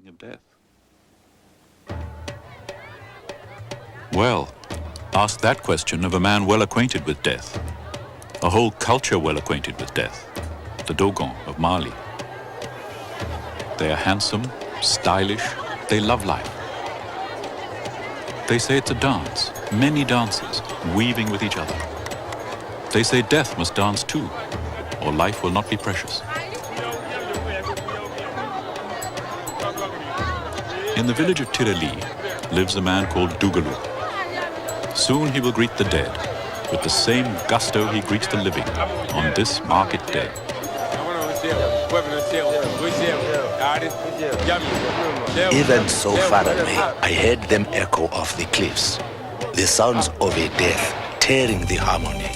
Of death. Well, ask that question of a man well acquainted with death, a whole culture well acquainted with death, the Dogon of Mali. They are handsome, stylish, they love life. They say it's a dance, many dances, weaving with each other. They say death must dance too, or life will not be precious. In the village of Tireli lives a man called Dogolou. Soon he will greet the dead with the same gusto he greets the living on this market day. Even so far away, I heard them echo off the cliffs, the sounds of a death tearing the harmony.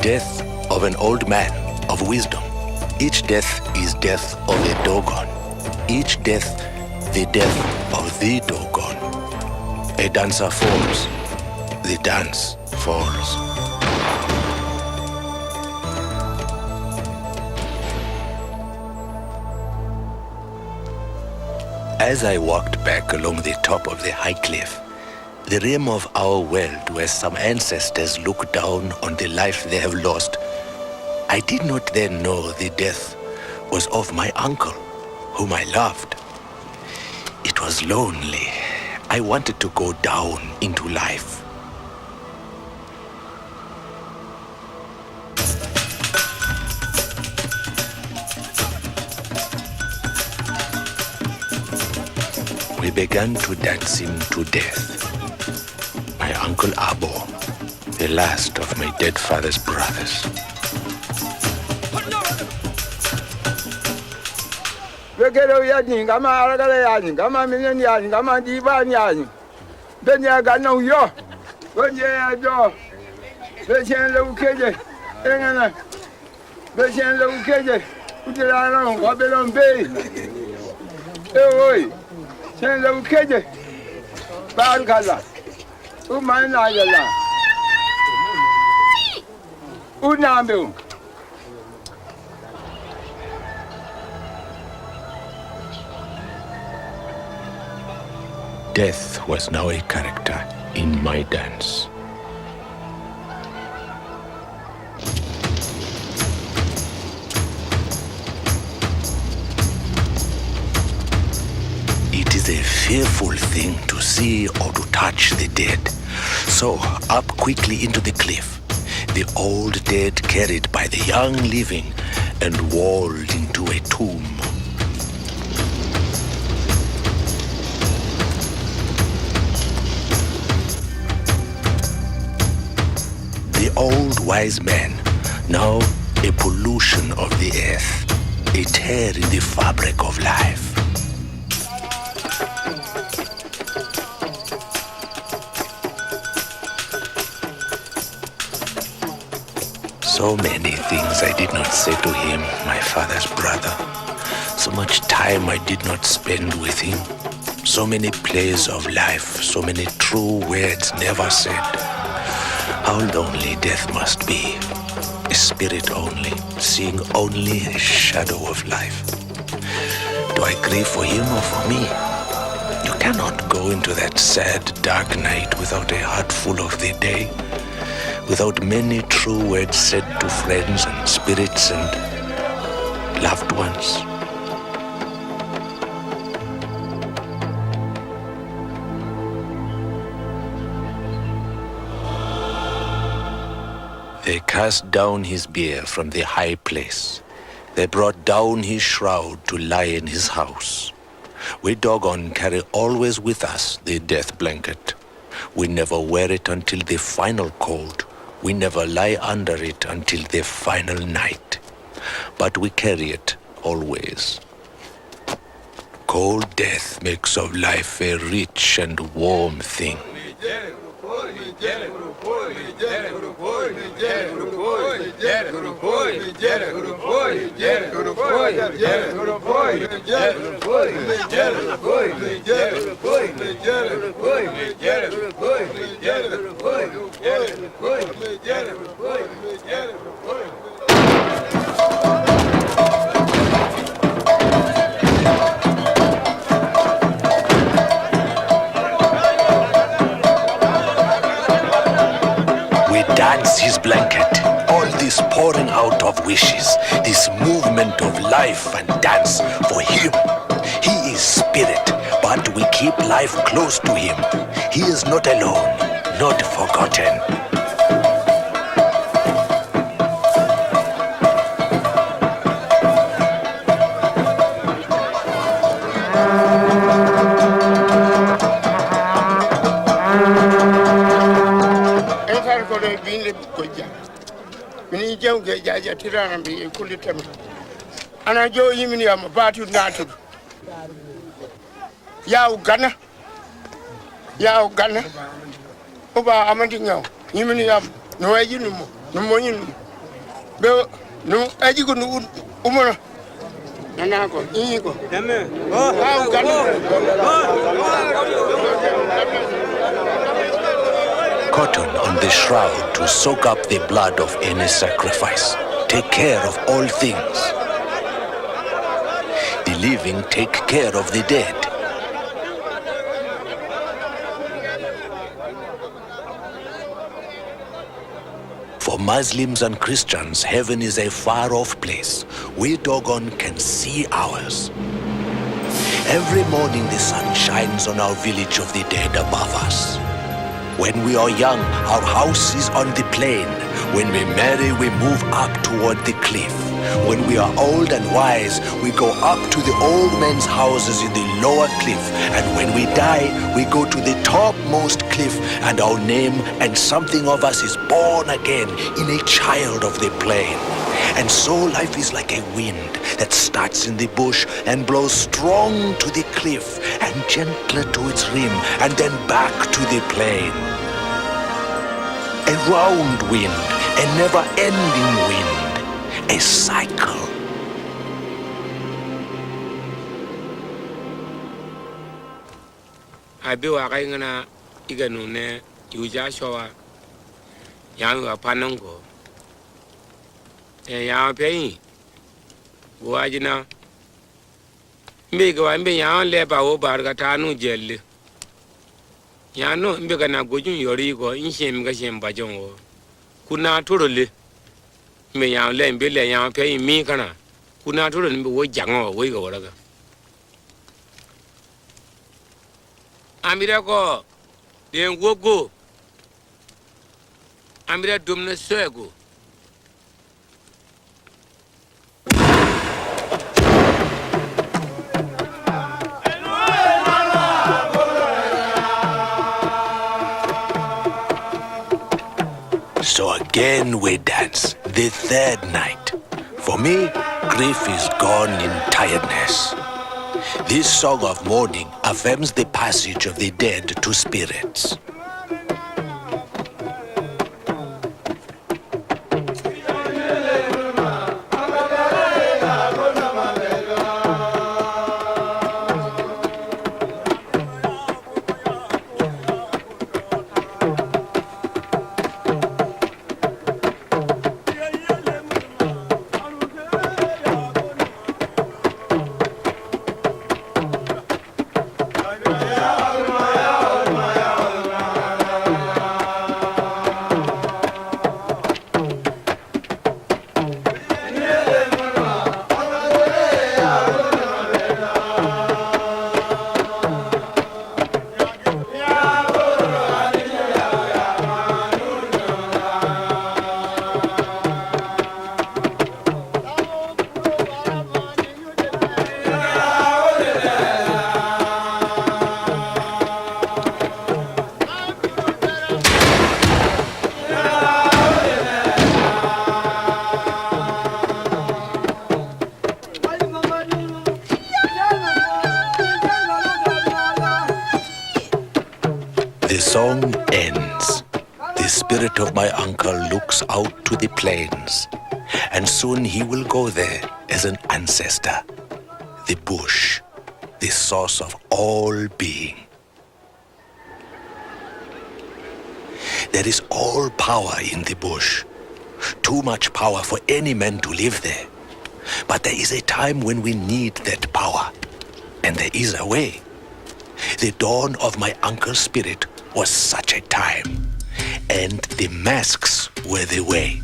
Death of an old man, of wisdom. Each death is death of a Dogon. Each death, the death of the Dogon. A dancer falls, the dance falls. As I walked back along the top of the high cliff, the rim of our world where some ancestors look down on the life they have lost, I did not then know the death was of my uncle, whom I loved. It was lonely. I wanted to go down into life. We began to dance him to death. My uncle Abo, the last of my dead father's brothers. Bekero yani ngama aragala yani ngama minyan yani ngama divan yani benya gana uyo wenye ajo bechen le ukeje engana bechen le ukeje udirana ngabelon be oi chen le ukeje barkala umana yala unambe. Death was now a character in my dance. It is a fearful thing to see or to touch the dead. So, up quickly into the cliff, the old dead carried by the young living and walled into a tomb. The old wise man, now a pollution of the earth, a tear in the fabric of life. So many things I did not say to him, my father's brother. So much time I did not spend with him. So many plays of life, so many true words never said. How lonely death must be, a spirit only, seeing only a shadow of life. Do I grieve for him or for me? You cannot go into that sad, dark night without a heart full of the day, without many true words said to friends and spirits and loved ones. They cast down his bier from the high place. They brought down his shroud to lie in his house. We Dogon carry always with us the death blanket. We never wear it until the final cold. We never lie under it until the final night. But we carry it always. Cold death makes of life a rich and warm thing. pouring out of wishes, this movement of life and dance for him. He is spirit, but we keep life close to him. He is not alone, not forgotten. Ana jo yimini am batu natu ya ugana oba amandi ngaw yimini am no aji no moyin be no aji ko no umona nana ko yi ko deme ya ugana Cotton on the shroud to soak up the blood of any sacrifice. Take care of all things. The living take care of the dead. For Muslims and Christians, heaven is a far-off place. We Dogon can see ours. Every morning the sun shines on our village of the dead above us. When we are young, our house is on the plain. When we marry, we move up toward the cliff. When we are old and wise, we go up to the old men's houses in the lower cliff. And when we die, we go to the topmost cliff, and our name and something of us is born again in a child of the plain. And so life is like a wind that starts in the bush and blows strong to the cliff and gentler to its rim and then back to the plain. A round wind, a never-ending wind, a cycle. Abi wa kai ngana iganu ne yuja showa yang wa panongo yang pei buajina mbe ga mbe yang le ba wo bar ga tanu jelle yang no mbe ga na gojun yori go inshem ga shem ba jongo kuna torole mbe yang le mbe le yang pei mi kana kuna torole mbe wo jango wo ga wora ga amira ko den wogo amira domna soego So again we dance, the third night. For me, grief is gone in tiredness. This song of mourning affirms the passage of the dead to spirits. The song ends. The spirit of my uncle looks out to the plains, and soon he will go there as an ancestor. The bush, the source of all being. There is all power in the bush. Too much power for any man to live there. But there is a time when we need that power. And there is a way. The dawn of my uncle's spirit was such a time. And the masks were the way.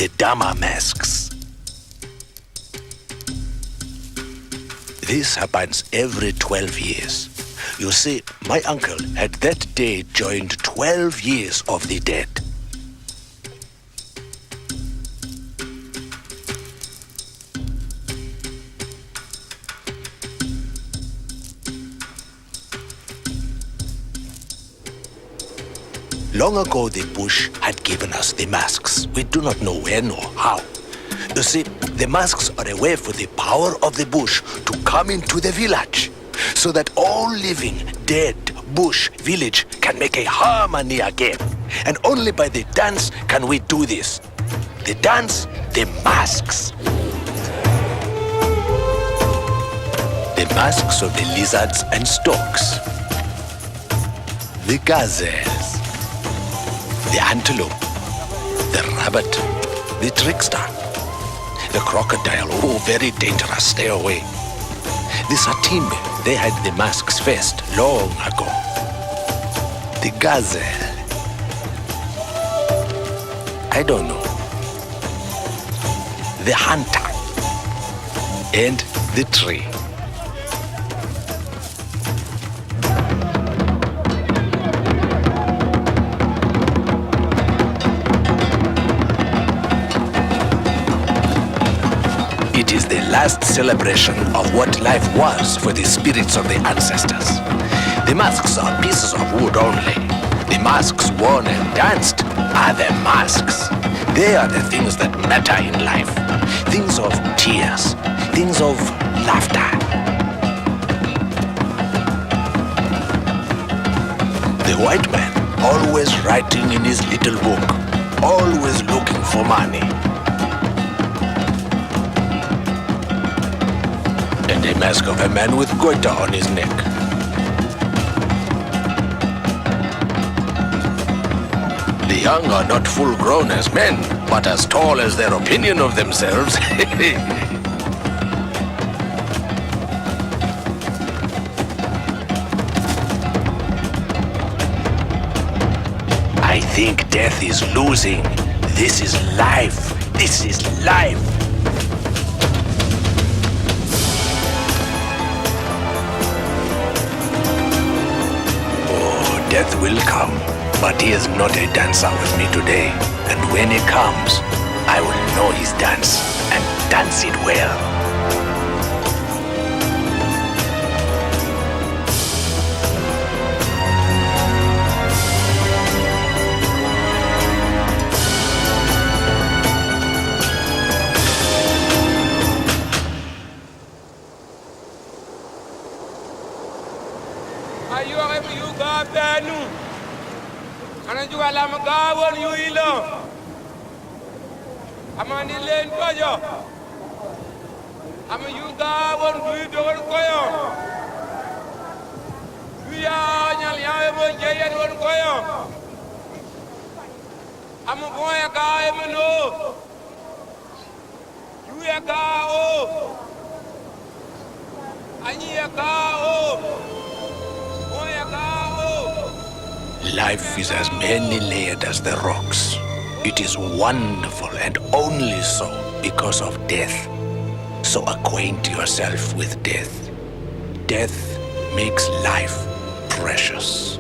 the Dama masks. This happens every 12 years. You see, my uncle had that day joined 12 years of the dead. Long ago, the bush had given us the masks. We do not know when or how. You see, the masks are a way for the power of the bush to come into the village, so that all living, dead, bush, village can make a harmony again. And only by the dance can we do this. The dance, the masks. The masks of the lizards and storks. The gazelles. The antelope. The rabbit. The trickster. The crocodile. Oh, very dangerous. Stay away. The satimbe. They had the masks first, long ago. The gazelle. I don't know. The hunter. And the tree. It is the last celebration of what life was for the spirits of the ancestors. The masks are pieces of wood only. The masks worn and danced are the masks. They are the things that matter in life. Things of tears. Things of laughter. The white man, always writing in his little book, always looking for money. And a mask of a man with goiter on his neck. The young are not full grown as men, but as tall as their opinion of themselves. I think death is losing. This is life. This is life. Death will come, but he is not a dancer with me today. And when he comes, I will know his dance and dance it well. Life is as many layered as the rocks. It is wonderful and only so because of death. So acquaint yourself with death. Death makes life precious.